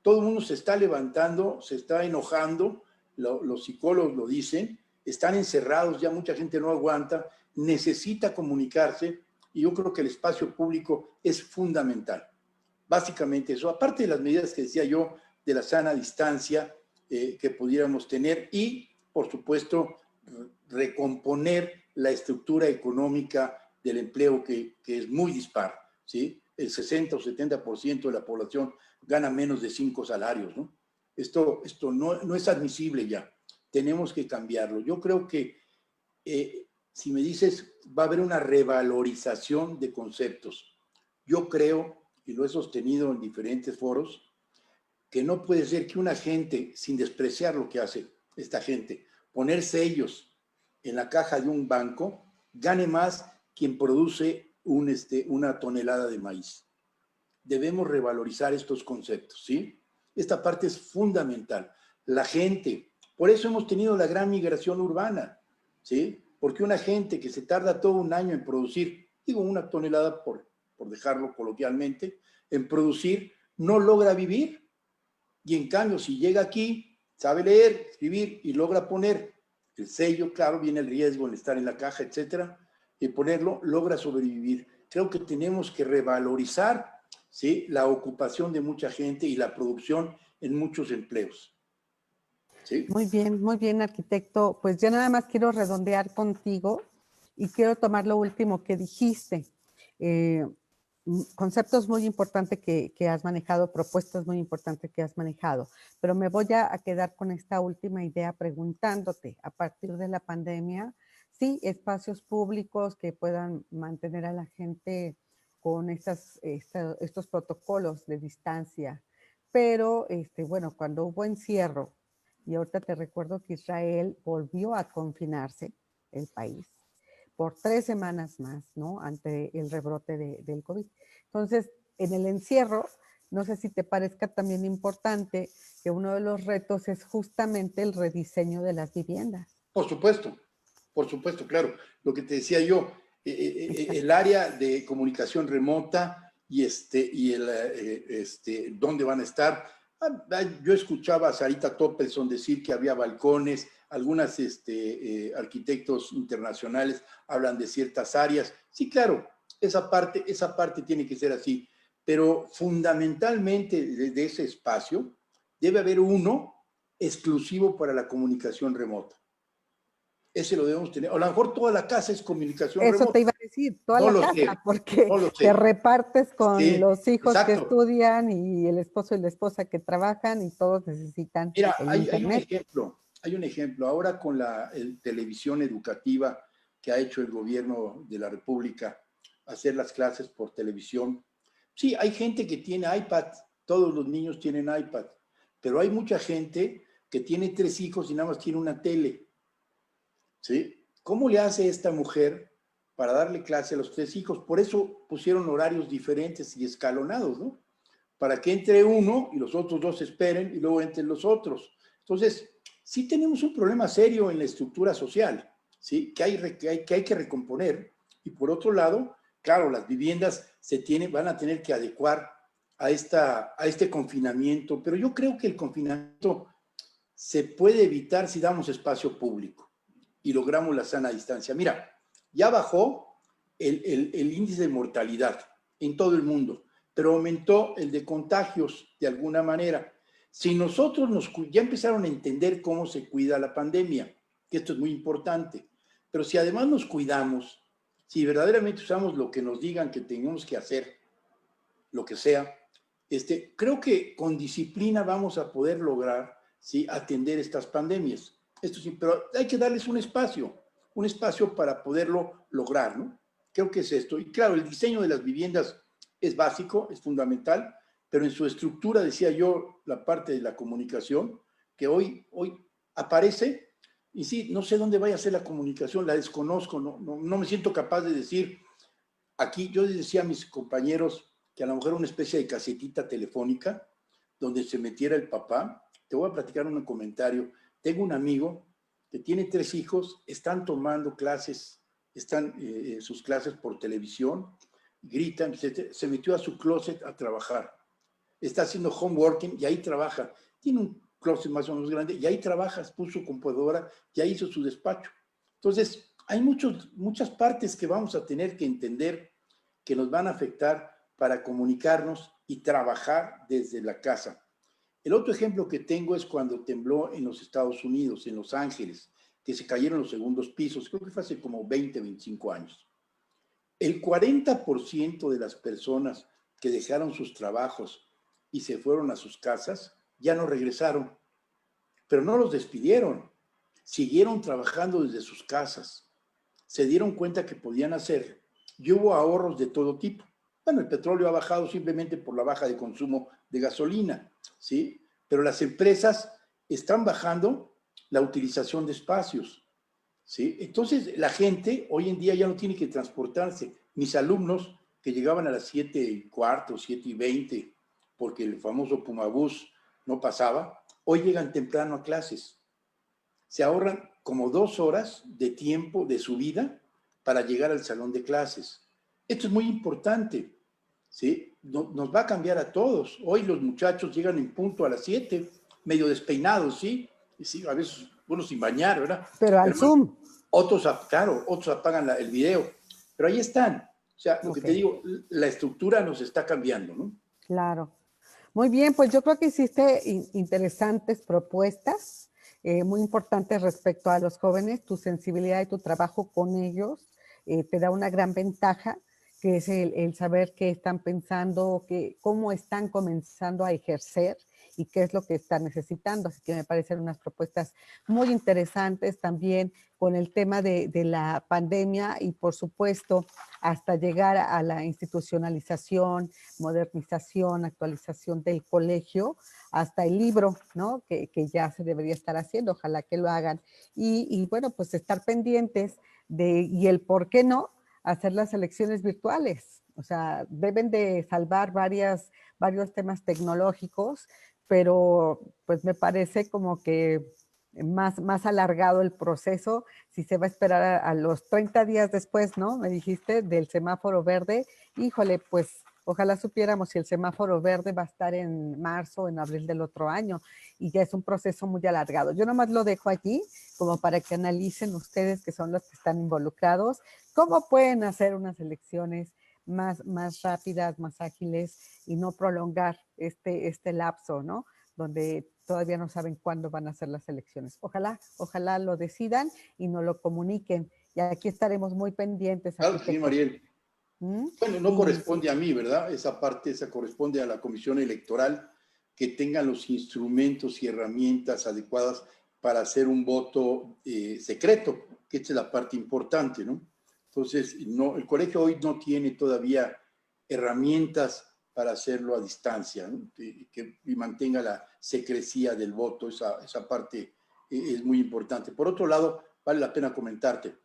Todo el mundo se está levantando, se está enojando, los psicólogos lo dicen, están encerrados, ya mucha gente no aguanta, necesita comunicarse y yo creo que el espacio público es fundamental. Básicamente eso, aparte de las medidas que decía yo de la sana distancia que pudiéramos tener y, por supuesto, recomponer la estructura económica del empleo que es muy dispar, ¿sí? El 60 o 70% de la población gana menos de 5 salarios, ¿no? Esto no es admisible ya. Tenemos que cambiarlo. Yo creo que, si me dices, va a haber una revalorización de conceptos. Yo creo, y lo he sostenido en diferentes foros, que no puede ser que una gente, sin despreciar lo que hace esta gente, poner sellos en la caja de un banco, gane más quien produce una tonelada de maíz. Debemos revalorizar estos conceptos, ¿sí? Esta parte es fundamental. La gente, por eso hemos tenido la gran migración urbana, ¿sí? Porque una gente que se tarda todo un año en producir, digo una tonelada por dejarlo coloquialmente, en producir, no logra vivir. Y en cambio, si llega aquí, sabe leer, escribir y logra poner el sello, claro, viene el riesgo en estar en la caja, etcétera, y ponerlo, logra sobrevivir. Creo que tenemos que revalorizar, ¿sí?, la ocupación de mucha gente y la producción en muchos empleos. ¿Sí? Muy bien, arquitecto. Pues ya nada más quiero redondear contigo Y quiero tomar lo último que dijiste. Conceptos muy importantes que has manejado, propuestas muy importantes que has manejado, pero me voy a quedar con esta última idea preguntándote, a partir de la pandemia, sí, espacios públicos que puedan mantener a la gente con estos protocolos de distancia, pero bueno, cuando hubo encierro, y ahorita te recuerdo que Israel volvió a confinarse, el país, por 3 semanas más, ¿no? Ante el rebrote del COVID. Entonces, en el encierro, no sé si te parezca también importante que uno de los retos es justamente el rediseño de las viviendas. Por supuesto, claro. Lo que te decía yo, el área de comunicación remota y dónde van a estar. Yo escuchaba a Sarita Toppelson decir que había balcones, algunos arquitectos internacionales hablan de ciertas áreas. Sí, claro, esa parte tiene que ser así, pero fundamentalmente de ese espacio debe haber uno exclusivo para la comunicación remota. Ese lo debemos tener. O a lo mejor toda la casa es comunicación Eso remota. te iba a decir, toda No la lo casa, sé, porque no lo te sé. repartes con Sí, los hijos que exacto. estudian y el esposo y la esposa que trabajan y todos necesitan Mira, el hay internet. un ejemplo. Ahora con la televisión educativa que ha hecho el gobierno de la República, hacer las clases por televisión. Sí, hay gente que tiene iPad, todos los niños tienen iPad, pero hay mucha gente que tiene 3 hijos y nada más tiene una tele. ¿Sí? ¿Cómo le hace esta mujer para darle clase a los 3 hijos? Por eso pusieron horarios diferentes y escalonados, ¿no? Para que entre uno y los otros 2 esperen y luego entren los otros. Entonces, sí tenemos un problema serio en la estructura social, ¿sí? Que hay que recomponer. Y por otro lado, claro, las viviendas van a tener que adecuar a este confinamiento, pero yo creo que el confinamiento se puede evitar si damos espacio público y logramos la sana distancia. Mira, ya bajó el índice de mortalidad en todo el mundo, pero aumentó el de contagios de alguna manera. Si nosotros ya empezaron a entender cómo se cuida la pandemia, que esto es muy importante, pero si además nos cuidamos, si verdaderamente usamos lo que nos digan que tenemos que hacer, lo que sea, creo que con disciplina vamos a poder lograr, ¿sí?, atender estas pandemias. Esto sí, pero hay que darles un espacio para poderlo lograr, ¿no? Creo que es esto. Y claro, el diseño de las viviendas es básico, es fundamental, pero en su estructura, decía yo, la parte de la comunicación, que hoy aparece, y sí, no sé dónde vaya a ser la comunicación, la desconozco, no me siento capaz de decir. Aquí yo les decía a mis compañeros que a lo mejor una especie de casetita telefónica donde se metiera el papá. Te voy a platicar un comentario. Tengo un amigo que tiene 3 hijos, están tomando clases, sus clases por televisión, gritan, se metió a su closet a trabajar. Está haciendo homeworking y ahí trabaja. Tiene un closet más o menos grande y ahí trabaja, puso su computadora, ya hizo su despacho. Entonces, hay muchas partes que vamos a tener que entender que nos van a afectar para comunicarnos y trabajar desde la casa. El otro ejemplo que tengo es cuando tembló en los Estados Unidos, en Los Ángeles, que se cayeron los segundos pisos, creo que fue hace como 20, 25 años. El 40% de las personas que dejaron sus trabajos y se fueron a sus casas ya no regresaron, pero no los despidieron, siguieron trabajando desde sus casas, se dieron cuenta que podían hacer y hubo ahorros de todo tipo. Bueno, el petróleo ha bajado simplemente por la baja de consumo de gasolina, ¿sí? Pero las empresas están bajando la utilización de espacios, ¿sí? Entonces, la gente hoy en día ya no tiene que transportarse. Mis alumnos que llegaban a las 7:15, 7:20, porque el famoso Pumabús no pasaba, hoy llegan temprano a clases. Se ahorran como 2 horas de tiempo de su vida para llegar al salón de clases. Esto es muy importante, ¿sí? Nos va a cambiar a todos. Hoy los muchachos llegan en punto a las 7, medio despeinados, ¿sí? Y sí, a veces unos sin bañar, ¿verdad? Pero al Zoom. Otros apagan el video, pero ahí están. O sea, lo que te digo, la estructura nos está cambiando, ¿no? Claro. Muy bien, pues yo creo que hiciste interesantes propuestas, muy importantes respecto a los jóvenes, tu sensibilidad y tu trabajo con ellos. te da una gran ventaja, que es el saber qué están pensando, cómo están comenzando a ejercer y qué es lo que están necesitando. Así que me parecen unas propuestas muy interesantes también con el tema de la pandemia y, por supuesto, hasta llegar a la institucionalización, modernización, actualización del colegio, hasta el libro, ¿no? Que ya se debería estar haciendo, ojalá que lo hagan. Y bueno, pues estar pendientes y el por qué no, hacer las elecciones virtuales. O sea, deben de salvar varios temas tecnológicos, pero pues me parece como que más alargado el proceso, si se va a esperar a los 30 días después, ¿no? Me dijiste del semáforo verde. Híjole, pues ojalá supiéramos si el semáforo verde va a estar en marzo o en abril del otro año, y ya es un proceso muy alargado. Yo nomás lo dejo aquí como para que analicen ustedes, que son los que están involucrados, cómo pueden hacer unas elecciones más rápidas, más ágiles y no prolongar este lapso, ¿no? Donde todavía no saben cuándo van a ser las elecciones. Ojalá lo decidan y nos lo comuniquen. Y aquí estaremos muy pendientes. Claro que sí, Mariel. ¿Mm? Bueno, no Y corresponde a mí, ¿verdad? Esa parte, esa corresponde a la Comisión Electoral, que tengan los instrumentos y herramientas adecuadas para hacer un voto secreto, que esta es la parte importante, ¿no? Entonces, no, el colegio hoy no tiene todavía herramientas para hacerlo a distancia, ¿no? Y mantenga la secrecía del voto, esa parte es muy importante. Por otro lado, vale la pena comentarte,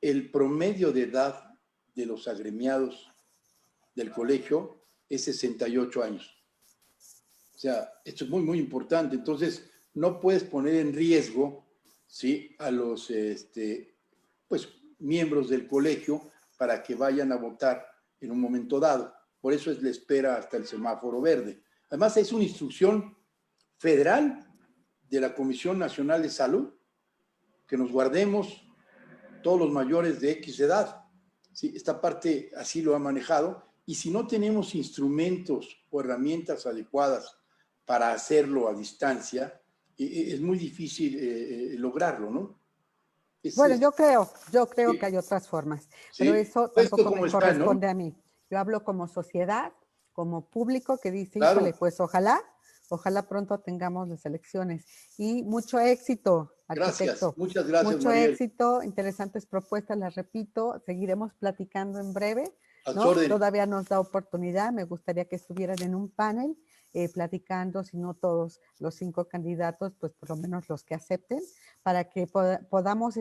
el promedio de edad de los agremiados del colegio es 68 años. O sea, esto es muy, muy importante. Entonces, no puedes poner en riesgo, ¿sí?, a los pues, miembros del colegio para que vayan a votar en un momento dado. Por eso es la espera hasta el semáforo verde. Además, es una instrucción federal de la Comisión Nacional de Salud que nos guardemos todos los mayores de X edad. ¿Sí? Esta parte así lo ha manejado. Y si no tenemos instrumentos o herramientas adecuadas para hacerlo a distancia, es muy difícil lograrlo, ¿no? bueno, yo creo Sí, que hay otras formas, pero sí. eso Esto tampoco me como está, ¿no? corresponde a mí. Yo hablo como sociedad, como público que dice, híjole, Claro. pues ojalá pronto tengamos las elecciones. Y mucho éxito, Gracias. arquitecto. Muchas gracias, Mucho Mariel. éxito, interesantes propuestas, las repito, seguiremos platicando en breve, A su ¿no? orden. Todavía nos da oportunidad, me gustaría que estuvieran en un panel platicando, si no todos los 5 candidatos, pues por lo menos los que acepten, para que podamos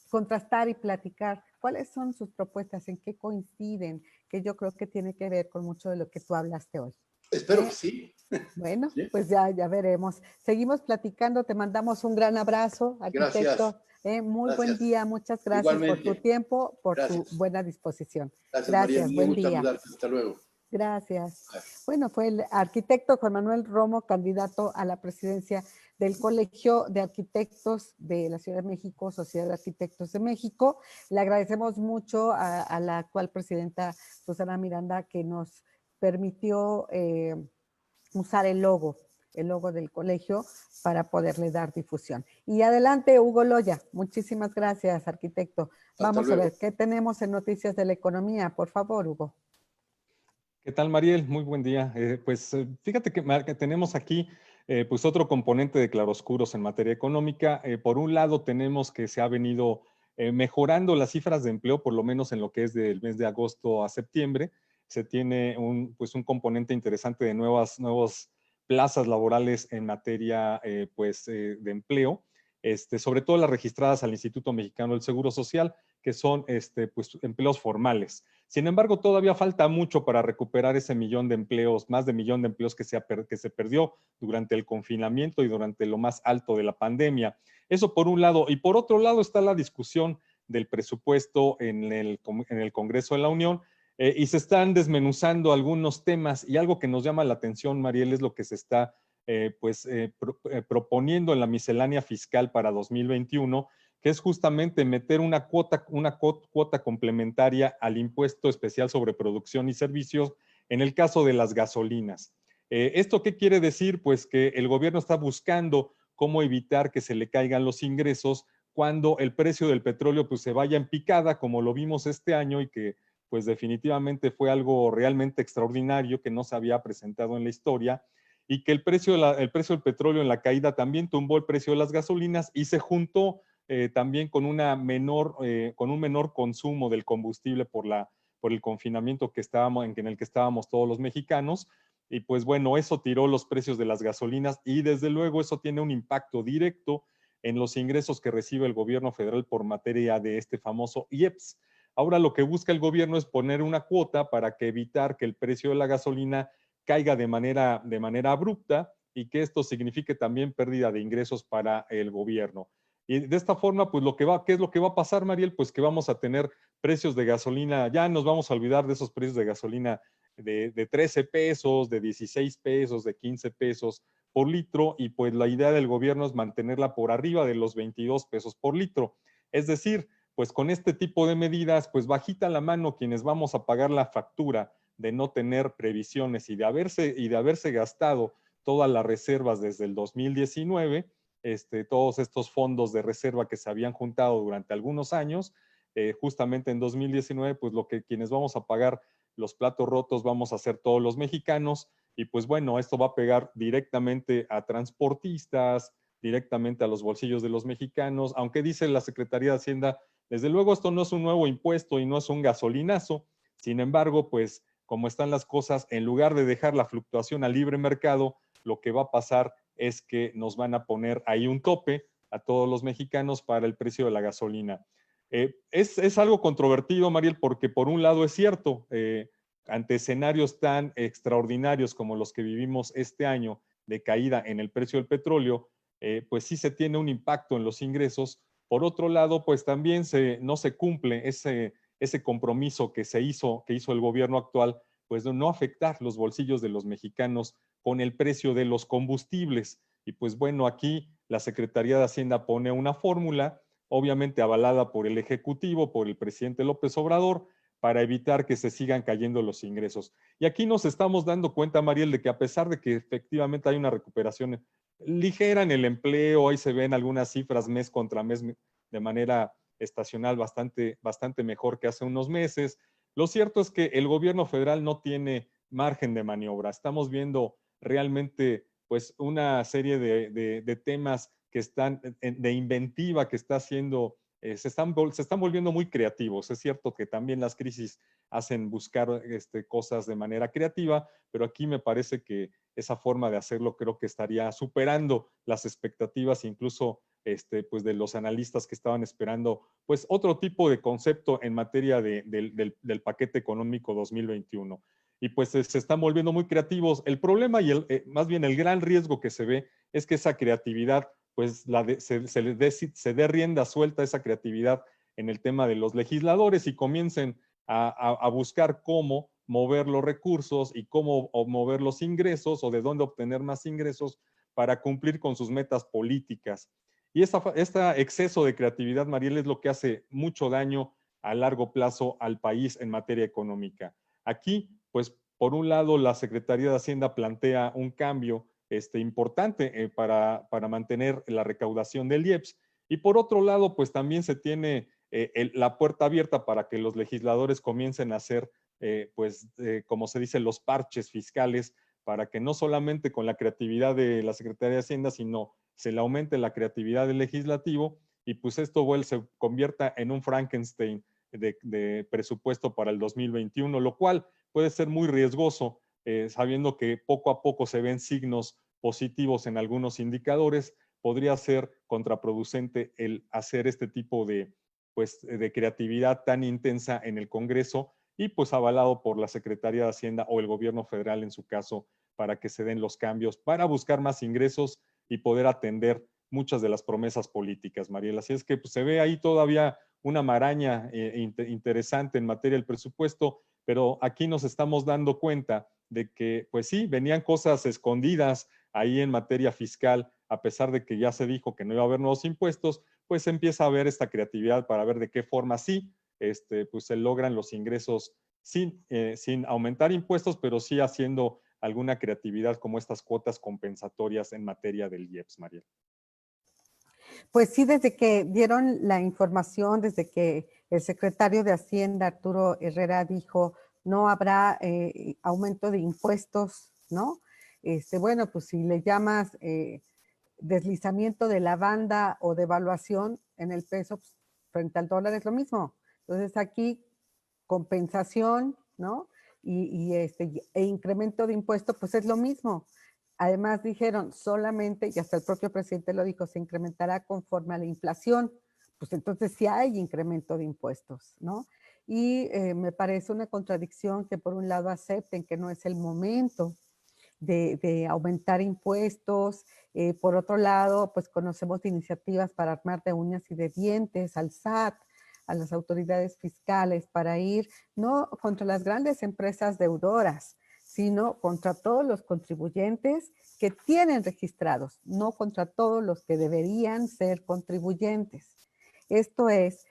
contrastar y platicar cuáles son sus propuestas, en qué coinciden, que yo creo que tiene que ver con mucho de lo que tú hablaste hoy. Espero que sí. Bueno, ¿Sí? pues ya veremos. Seguimos platicando, te mandamos un gran abrazo, Gracias. arquitecto. Muy buen Gracias. día, muchas gracias por tu Igualmente. tiempo, por tu Gracias. buena disposición. Gracias, Mariel. Gracias, Me dio buen gusto día. saludarte. Hasta luego. Gracias. Bye. Bueno, fue el arquitecto Juan Manuel Romo, candidato a la presidencia del Colegio de Arquitectos de la Ciudad de México, Sociedad de Arquitectos de México. Le agradecemos mucho a la actual presidenta Susana Miranda, que nos permitió usar el logo del colegio para poderle dar difusión. Y adelante, Hugo Loya. Muchísimas gracias, arquitecto. Hasta Vamos a luego. ver qué tenemos en Noticias de la Economía. Por favor, Hugo. ¿Qué tal, Mariel? Muy buen día. Fíjate que tenemos aquí pues otro componente de claroscuros en materia económica. Por un lado, tenemos que se ha venido mejorando las cifras de empleo, por lo menos en lo que es del mes de agosto a septiembre. Se tiene pues un componente interesante de nuevas plazas laborales en materia de empleo, sobre todo las registradas al Instituto Mexicano del Seguro Social, que son pues, empleos formales. Sin embargo, todavía falta mucho para recuperar ese millón de empleos, más de millón de empleos que se perdió durante el confinamiento y durante lo más alto de la pandemia. Eso por un lado. Y por otro lado está la discusión del presupuesto en el Congreso de la Unión, y se están algunos temas, y algo que nos llama la atención, Mariel, es lo que se está proponiendo en la miscelánea fiscal para 2021, que es justamente meter una cuota complementaria al impuesto especial sobre producción y servicios en el caso de las gasolinas. ¿Esto qué quiere decir? Pues que el gobierno está buscando cómo evitar que se le caigan los ingresos cuando el precio del petróleo pues se vaya en picada, como lo vimos este año y que pues definitivamente fue algo realmente extraordinario que no se había presentado en la historia, y que el precio del petróleo en la caída también tumbó el precio de las gasolinas y se juntó también con un menor consumo del combustible por el confinamiento en el que estábamos todos los mexicanos. Y pues bueno, eso tiró los precios de las gasolinas y desde luego eso tiene un impacto directo en los ingresos que recibe el gobierno federal por materia de este famoso IEPS. Ahora lo que busca el gobierno es poner una cuota para evitar que el precio de la gasolina caiga de manera abrupta y que esto signifique también pérdida de ingresos para el gobierno. Y de esta forma, pues ¿qué es lo que va a pasar, Mariel? Pues que vamos a tener precios de gasolina, ya nos vamos a olvidar de esos precios de gasolina de 13 pesos, de 16 pesos, de 15 pesos por litro, y pues la idea del gobierno es mantenerla por arriba de los 22 pesos por litro. Es decir, pues con este tipo de medidas, pues bajita la mano quienes vamos a pagar la factura de no tener previsiones y de haberse gastado todas las reservas desde el 2019, todos estos fondos de reserva que se habían juntado durante algunos años, justamente en 2019, pues quienes vamos a pagar los platos rotos vamos a ser todos los mexicanos, y pues bueno, esto va a pegar directamente a transportistas, directamente a los bolsillos de los mexicanos, aunque dice la Secretaría de Hacienda, desde luego esto no es un nuevo impuesto y no es un gasolinazo, sin embargo, pues como están las cosas, en lugar de dejar la fluctuación al libre mercado, lo que va a pasar es que nos van a poner ahí un tope a todos los mexicanos para el precio de la gasolina. Es algo controvertido, Mariel, porque por un lado es cierto, ante escenarios tan extraordinarios como los que vivimos este año de caída en el precio del petróleo, pues sí se tiene un impacto en los ingresos. Por otro lado, pues también no se cumple ese compromiso que hizo el gobierno actual, pues de no afectar los bolsillos de los mexicanos con el precio de los combustibles. Y pues bueno, aquí la Secretaría de Hacienda pone una fórmula, obviamente avalada por el Ejecutivo, por el presidente López Obrador, para evitar que se sigan cayendo los ingresos. Y aquí nos estamos dando cuenta, Mariel, de que a pesar de que efectivamente hay una recuperación ligera en el empleo, ahí se ven algunas cifras mes contra mes de manera estacional bastante mejor que hace unos meses. Lo cierto es que el gobierno federal no tiene margen de maniobra. Estamos viendo realmente pues una serie de temas que están de inventiva que está haciendo, se están volviendo muy creativos. Es cierto que también las crisis hacen buscar cosas de manera creativa, pero aquí me parece que esa forma de hacerlo creo que estaría superando las expectativas incluso pues de los analistas que estaban esperando pues otro tipo de concepto en materia del paquete económico 2021. Y pues se están volviendo muy creativos. El problema y más bien el gran riesgo que se ve es que esa creatividad pues se dé rienda suelta a esa creatividad en el tema de los legisladores y comiencen a buscar cómo mover los recursos y cómo mover los ingresos o de dónde obtener más ingresos para cumplir con sus metas políticas. Y este exceso de creatividad, Mariel, es lo que hace mucho daño a largo plazo al país en materia económica. Aquí, pues, por un lado, la Secretaría de Hacienda plantea un cambio importante para mantener la recaudación del IEPS. Y por otro lado, pues también se tiene la puerta abierta para que los legisladores comiencen a hacer, como se dice, los parches fiscales, para que no solamente con la creatividad de la Secretaría de Hacienda, sino se le aumente la creatividad del legislativo y pues esto se convierta en un Frankenstein de presupuesto para el 2021, lo cual puede ser muy riesgoso, sabiendo que poco a poco se ven signos positivos en algunos indicadores, podría ser contraproducente el hacer este tipo de creatividad tan intensa en el Congreso y pues avalado por la Secretaría de Hacienda o el gobierno federal en su caso para que se den los cambios, para buscar más ingresos y poder atender muchas de las promesas políticas, Mariela. Así es que pues, se ve ahí todavía una maraña interesante en materia del presupuesto, pero aquí nos estamos dando cuenta de que, pues sí, venían cosas escondidas ahí en materia fiscal, a pesar de que ya se dijo que no iba a haber nuevos impuestos, pues se empieza a ver esta creatividad para ver de qué forma sí, pues se logran los ingresos sin aumentar impuestos, pero sí haciendo alguna creatividad como estas cuotas compensatorias en materia del IEPS, María. Pues sí, desde que dieron la información, desde que el secretario de Hacienda, Arturo Herrera, dijo no habrá aumento de impuestos, ¿no? Bueno, pues si le llamas deslizamiento de la banda o devaluación en el peso pues, frente al dólar es lo mismo. Entonces aquí compensación, ¿no? E incremento de impuestos, pues es lo mismo. Además dijeron solamente, y hasta el propio presidente lo dijo, se incrementará conforme a la inflación. Pues entonces sí hay incremento de impuestos, ¿no? Y me parece una contradicción que por un lado acepten que no es el momento de aumentar impuestos. Por otro lado, pues conocemos iniciativas para armar de uñas y de dientes al SAT, a las autoridades fiscales, para ir no contra las grandes empresas deudoras, sino contra todos los contribuyentes que tienen registrados, no contra todos los que deberían ser contribuyentes. Esto es,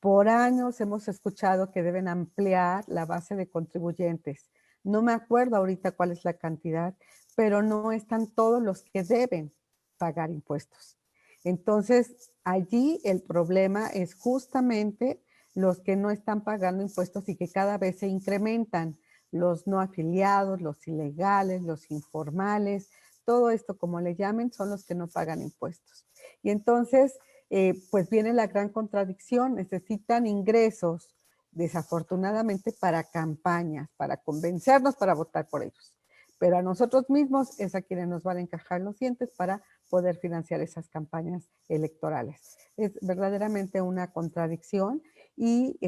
por años hemos escuchado que deben ampliar la base de contribuyentes. No me acuerdo ahorita cuál es la cantidad, pero no están todos los que deben pagar impuestos. Entonces, allí el problema es justamente los que no están pagando impuestos y que cada vez se incrementan. Los no afiliados, los ilegales, los informales, todo esto, como le llamen, son los que no pagan impuestos. Y entonces, pues viene la gran contradicción, necesitan ingresos, desafortunadamente, para campañas, para convencernos para votar por ellos. Pero a nosotros mismos es a quienes nos van a encajar los dientes para poder financiar esas campañas electorales. Es verdaderamente una contradicción y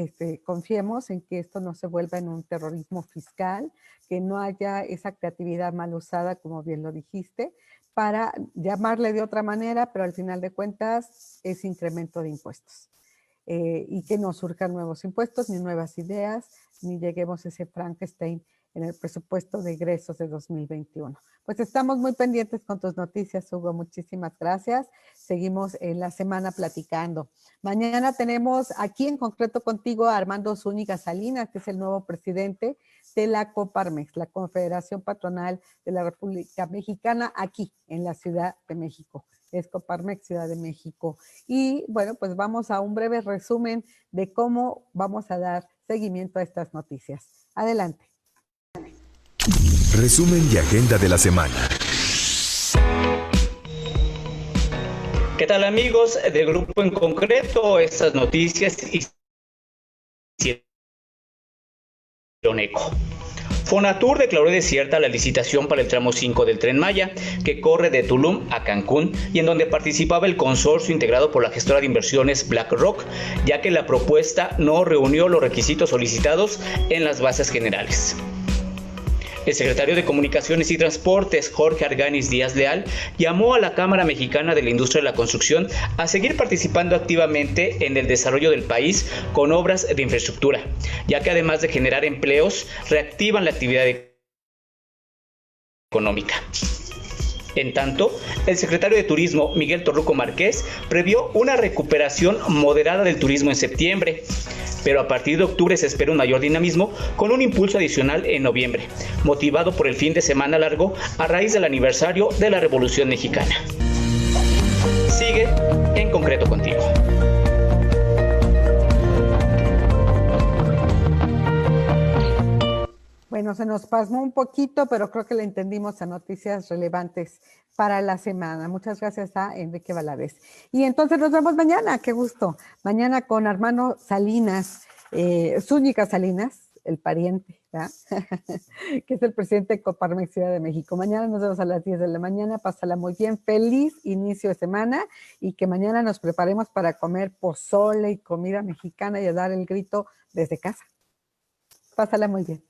confiemos en que esto no se vuelva en un terrorismo fiscal, que no haya esa creatividad mal usada, como bien lo dijiste, para llamarle de otra manera, pero al final de cuentas es incremento de impuestos. Y que no surjan nuevos impuestos, ni nuevas ideas, ni lleguemos a ese Frankenstein en el presupuesto de egresos de 2021. Pues estamos muy pendientes con tus noticias, Hugo. Muchísimas gracias. Seguimos en la semana platicando. Mañana tenemos aquí en concreto contigo a Armando Zúñiga Salinas, que es el nuevo presidente de la Coparmex, la Confederación Patronal de la República Mexicana, aquí en la Ciudad de México. Es Coparmex Ciudad de México. Y bueno, pues vamos a un breve resumen de cómo vamos a dar seguimiento a estas noticias. Adelante. Resumen y agenda de la semana. ¿Qué tal, amigos del grupo en concreto? Estas noticias hicieron eco. Fonatur declaró desierta la licitación para el tramo 5 del Tren Maya, que corre de Tulum a Cancún y en donde participaba el consorcio integrado por la gestora de inversiones BlackRock, ya que la propuesta no reunió los requisitos solicitados en las bases generales. El secretario de Comunicaciones y Transportes, Jorge Arganis Díaz Leal, llamó a la Cámara Mexicana de la Industria de la Construcción a seguir participando activamente en el desarrollo del país con obras de infraestructura, ya que además de generar empleos, reactivan la actividad económica. En tanto, el secretario de Turismo, Miguel Torruco Márquez, previó una recuperación moderada del turismo en septiembre, pero a partir de octubre se espera un mayor dinamismo con un impulso adicional en noviembre, motivado por el fin de semana largo a raíz del aniversario de la Revolución Mexicana. Sigue en concreto contigo. Bueno, se nos pasmó un poquito, pero creo que le entendimos a noticias relevantes para la semana. Muchas gracias a Enrique Valadez. Y entonces nos vemos mañana, qué gusto. Mañana con Armando Salinas, Zúñiga Salinas, el pariente, ¿verdad? Que es el presidente de Coparmex Ciudad de México. Mañana nos vemos a las 10 de la mañana. Pásala muy bien. Feliz inicio de semana y que mañana nos preparemos para comer pozole y comida mexicana y a dar el grito desde casa. Pásala muy bien.